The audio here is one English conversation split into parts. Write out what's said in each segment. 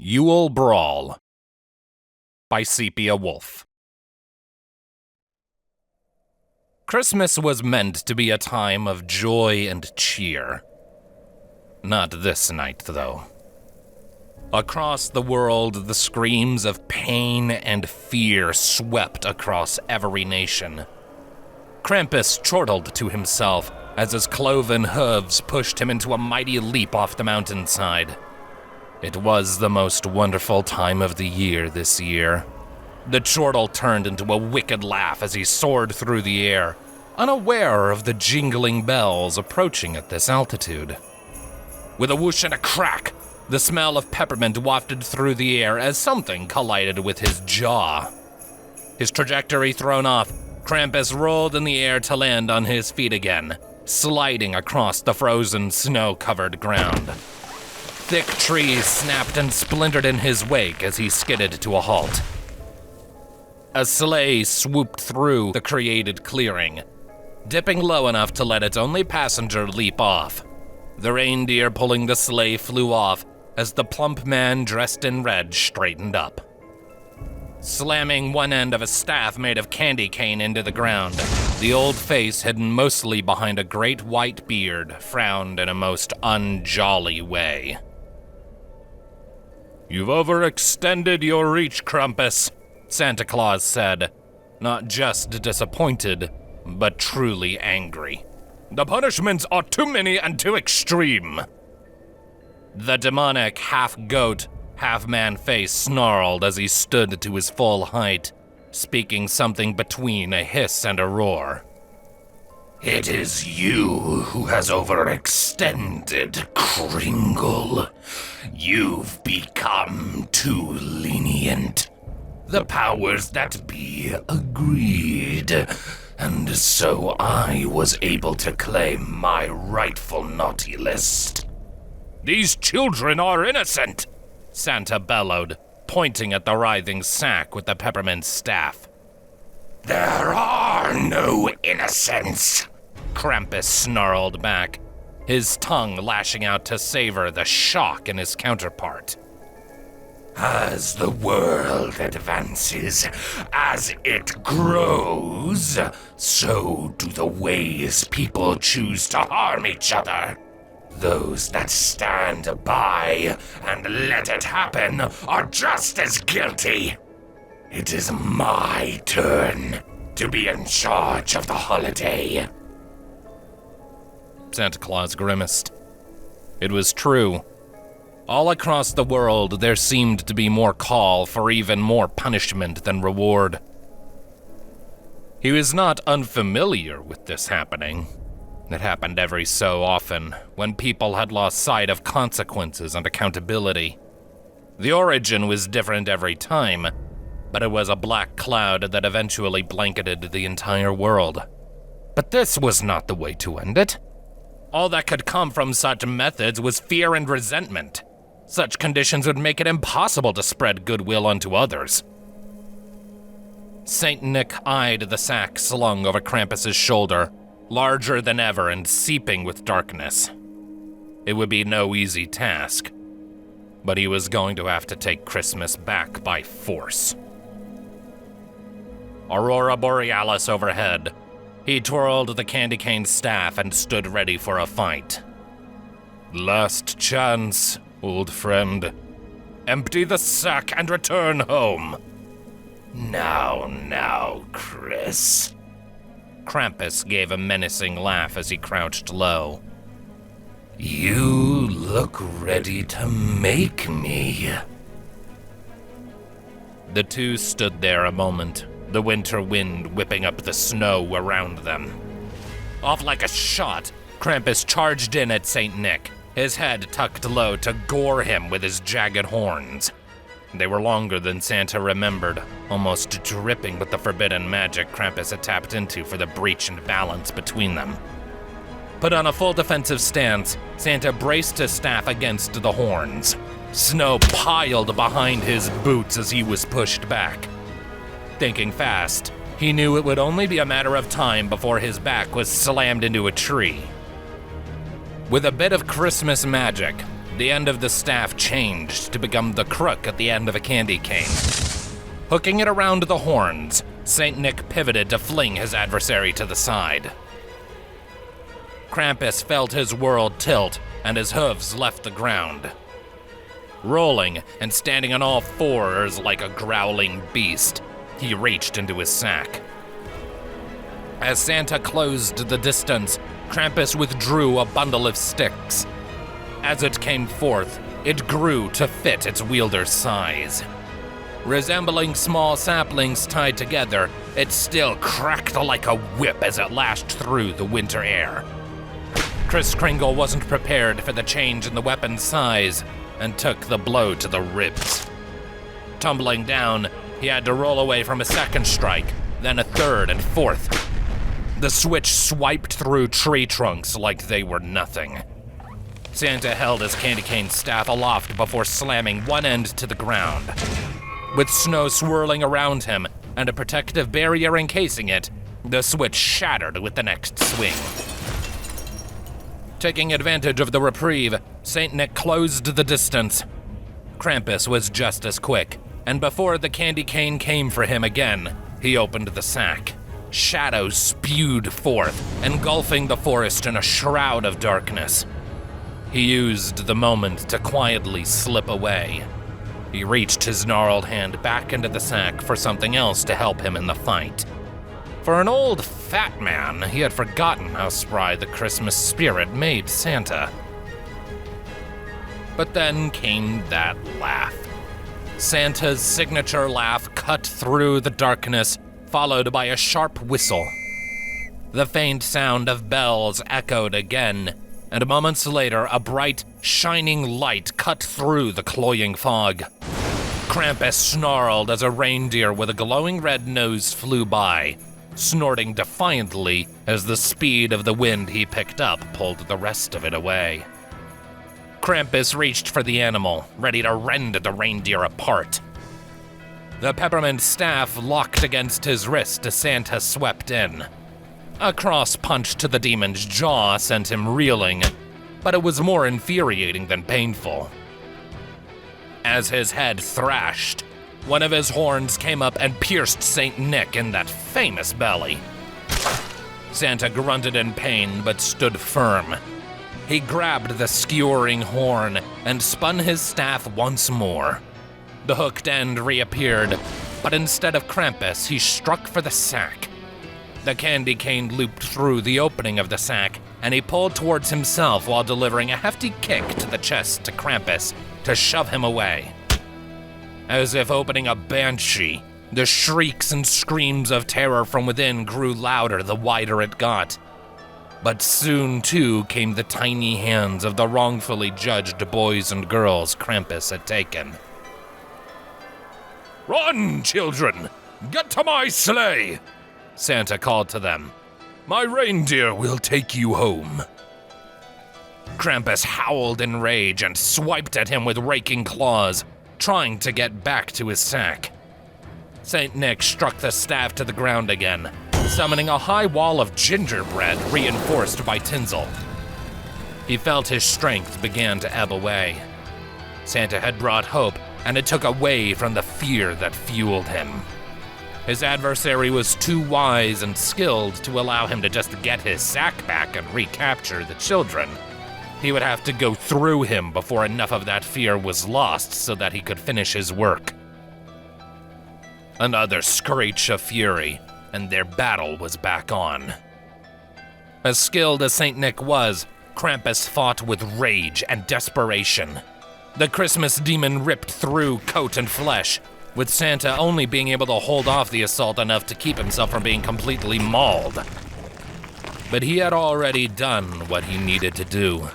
YULE BRAWL by Sepia Wolf. Christmas was meant to be a time of joy and cheer. Not this night, though. Across the world, the screams of pain and fear swept across every nation. Krampus chortled to himself as his cloven hooves pushed him into a mighty leap off the mountainside. It was the most wonderful time of the year this year. The chortle turned into a wicked laugh as he soared through the air, unaware of the jingling bells approaching at this altitude. With a whoosh and a crack, the smell of peppermint wafted through the air as something collided with his jaw. His trajectory thrown off, Krampus rolled in the air to land on his feet again, sliding across the frozen, snow-covered ground. Thick trees snapped and splintered in his wake as he skidded to a halt. A sleigh swooped through the created clearing, dipping low enough to let its only passenger leap off. The reindeer pulling the sleigh flew off as the plump man dressed in red straightened up. Slamming one end of a staff made of candy cane into the ground, the old face hidden mostly behind a great white beard frowned in a most unjolly way. "You've overextended your reach, Krampus," Santa Claus said, not just disappointed, but truly angry. "The punishments are too many and too extreme." The demonic half-goat, half-man face snarled as he stood to his full height, speaking something between a hiss and a roar. "It is you who has overextended, Kringle. You've become too lenient. The powers that be agreed, and so I was able to claim my rightful naughty list." "These children are innocent!" Santa bellowed, pointing at the writhing sack with the peppermint staff. "There are no innocents!" Krampus snarled back, his tongue lashing out to savor the shock in his counterpart. "As the world advances, as it grows, so do the ways people choose to harm each other. Those that stand by and let it happen are just as guilty. It is my turn to be in charge of the holiday." Santa Claus grimaced. It was true. All across the world, there seemed to be more call for even more punishment than reward. He was not unfamiliar with this happening. It happened every so often, when people had lost sight of consequences and accountability. The origin was different every time, but it was a black cloud that eventually blanketed the entire world. But this was not the way to end it. All that could come from such methods was fear and resentment. Such conditions would make it impossible to spread goodwill unto others. Saint Nick eyed the sack slung over Krampus's shoulder, larger than ever and seeping with darkness. It would be no easy task, but he was going to have to take Christmas back by force. Aurora Borealis overhead. He twirled the candy cane staff and stood ready for a fight. "Last chance, old friend. Empty the sack and return home." Now, Chris." Krampus gave a menacing laugh as he crouched low. "You look ready to make me." The two stood there a moment, the winter wind whipping up the snow around them. Off like a shot, Krampus charged in at Saint Nick, his head tucked low to gore him with his jagged horns. They were longer than Santa remembered, almost dripping with the forbidden magic Krampus had tapped into for the breach and balance between them. Put on a full defensive stance, Santa braced his staff against the horns. Snow piled behind his boots as he was pushed back. Thinking fast, he knew it would only be a matter of time before his back was slammed into a tree. With a bit of Christmas magic, The end of the staff changed to become the crook at the end of a candy cane. Hooking it around the horns, Saint Nick pivoted to fling his adversary to the side. Krampus felt his world tilt, and his hooves left the ground. Rolling and standing on all fours like a growling beast, he reached into his sack. As Santa closed the distance, Krampus withdrew a bundle of sticks. As it came forth, it grew to fit its wielder's size. Resembling small saplings tied together, it still cracked like a whip as it lashed through the winter air. Kris Kringle wasn't prepared for the change in the weapon's size and took the blow to the ribs. Tumbling down, he had to roll away from a second strike, then a third and fourth. The switch swiped through tree trunks like they were nothing. Santa held his candy cane staff aloft before slamming one end to the ground. With snow swirling around him and a protective barrier encasing it, the switch shattered with the next swing. Taking advantage of the reprieve, Saint Nick closed the distance. Krampus was just as quick, and before the candy cane came for him again, he opened the sack. Shadows spewed forth, engulfing the forest in a shroud of darkness. He used the moment to quietly slip away. He reached his gnarled hand back into the sack for something else to help him in the fight. For an old fat man, he had forgotten how spry the Christmas spirit made Santa. But then came that laugh. Santa's signature laugh cut through the darkness, followed by a sharp whistle. The faint sound of bells echoed again, and moments later, a bright, shining light cut through the cloying fog. Krampus snarled as a reindeer with a glowing red nose flew by, snorting defiantly as the speed of the wind he picked up pulled the rest of it away. Krampus reached for the animal, ready to rend the reindeer apart. The peppermint staff locked against his wrist as Santa swept in. A cross punch to the demon's jaw sent him reeling, but it was more infuriating than painful. As his head thrashed, one of his horns came up and pierced Saint Nick in that famous belly. Santa grunted in pain but stood firm. He grabbed the skewering horn and spun his staff once more. The hooked end reappeared, but instead of Krampus, he struck for the sack. The candy cane looped through the opening of the sack, and he pulled towards himself while delivering a hefty kick to the chest to Krampus to shove him away. As if opening a banshee, the shrieks and screams of terror from within grew louder the wider it got. But soon, too, came the tiny hands of the wrongfully judged boys and girls Krampus had taken. "Run, children! Get to my sleigh!" Santa called to them. "My reindeer will take you home." Krampus howled in rage and swiped at him with raking claws, trying to get back to his sack. Saint Nick struck the staff to the ground again, summoning a high wall of gingerbread reinforced by tinsel. He felt his strength began to ebb away. Santa had brought hope, and it took away from the fear that fueled him. His adversary was too wise and skilled to allow him to just get his sack back and recapture the children. He would have to go through him before enough of that fear was lost so that he could finish his work. Another screech of fury, and their battle was back on. As skilled as Saint Nick was, Krampus fought with rage and desperation. The Christmas demon ripped through coat and flesh, with Santa only being able to hold off the assault enough to keep himself from being completely mauled. But he had already done what he needed to do.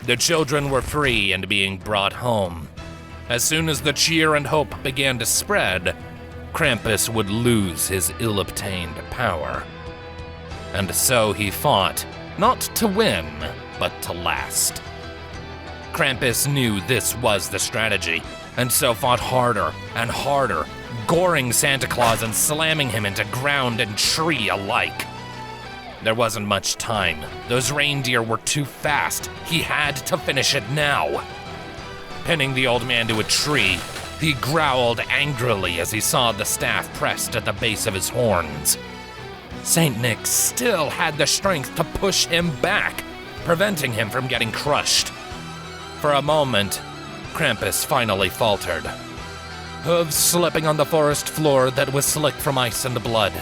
The children were free and being brought home. As soon as the cheer and hope began to spread, Krampus would lose his ill-obtained power. And so he fought, not to win, but to last. Krampus knew this was the strategy, and so fought harder and harder, goring Santa Claus and slamming him into ground and tree alike. There wasn't much time. Those reindeer were too fast. He had to finish it now. Pinning the old man to a tree, he growled angrily as he saw the staff pressed at the base of his horns. Saint Nick still had the strength to push him back, preventing him from getting crushed. For a moment, Krampus finally faltered, hooves slipping on the forest floor that was slick from ice and blood.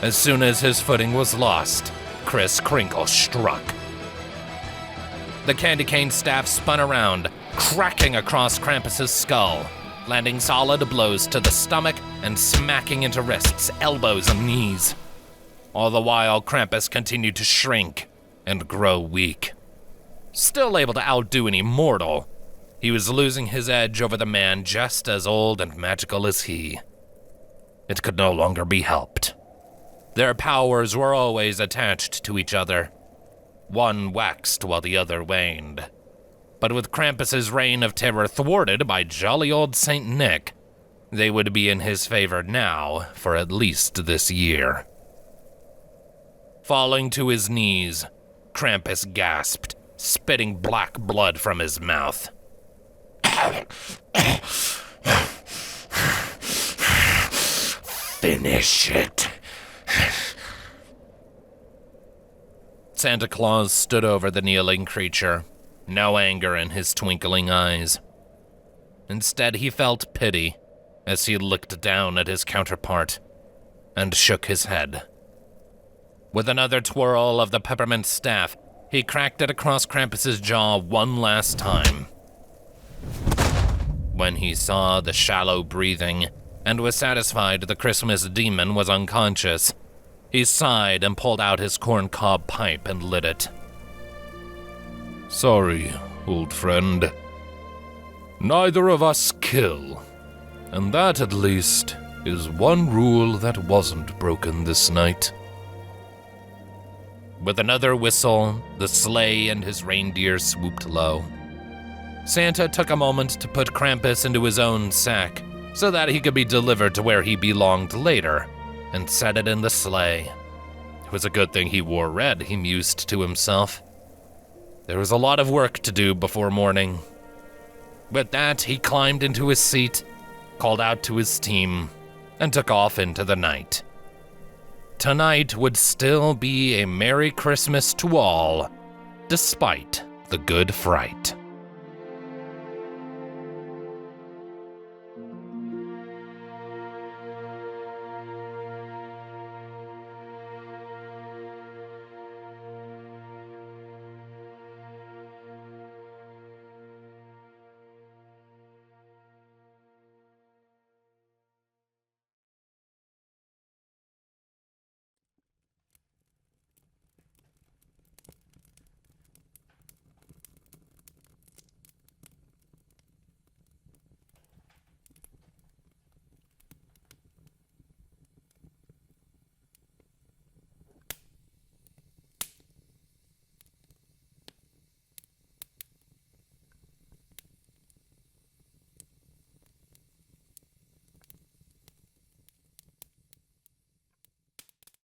As soon as his footing was lost, Kris Kringle struck. The candy cane staff spun around, cracking across Krampus's skull, landing solid blows to the stomach and smacking into wrists, elbows, and knees. All the while, Krampus continued to shrink and grow weak. Still able to outdo an immortal, he was losing his edge over the man just as old and magical as he. It could no longer be helped. Their powers were always attached to each other. One waxed while the other waned. But with Krampus's reign of terror thwarted by jolly old Saint Nick, they would be in his favor now for at least this year. Falling to his knees, Krampus gasped, spitting black blood from his mouth. Finish it. Santa Claus stood over the kneeling creature, no anger in his twinkling eyes. Instead, he felt pity as he looked down at his counterpart and shook his head. With another twirl of the peppermint staff, he cracked it across Krampus's jaw one last time. When he saw the shallow breathing and was satisfied the Christmas demon was unconscious, he sighed and pulled out his corncob pipe and lit it. Sorry, old friend. Neither of us kill, and that at least is one rule that wasn't broken this night. With another whistle, the sleigh and his reindeer swooped low. Santa took a moment to put Krampus into his own sack so that he could be delivered to where he belonged later, and set it in the sleigh. It was a good thing he wore red, he mused to himself. There was a lot of work to do before morning. With that, he climbed into his seat, called out to his team, and took off into the night. Tonight would still be a Merry Christmas to all, despite the Good Fright.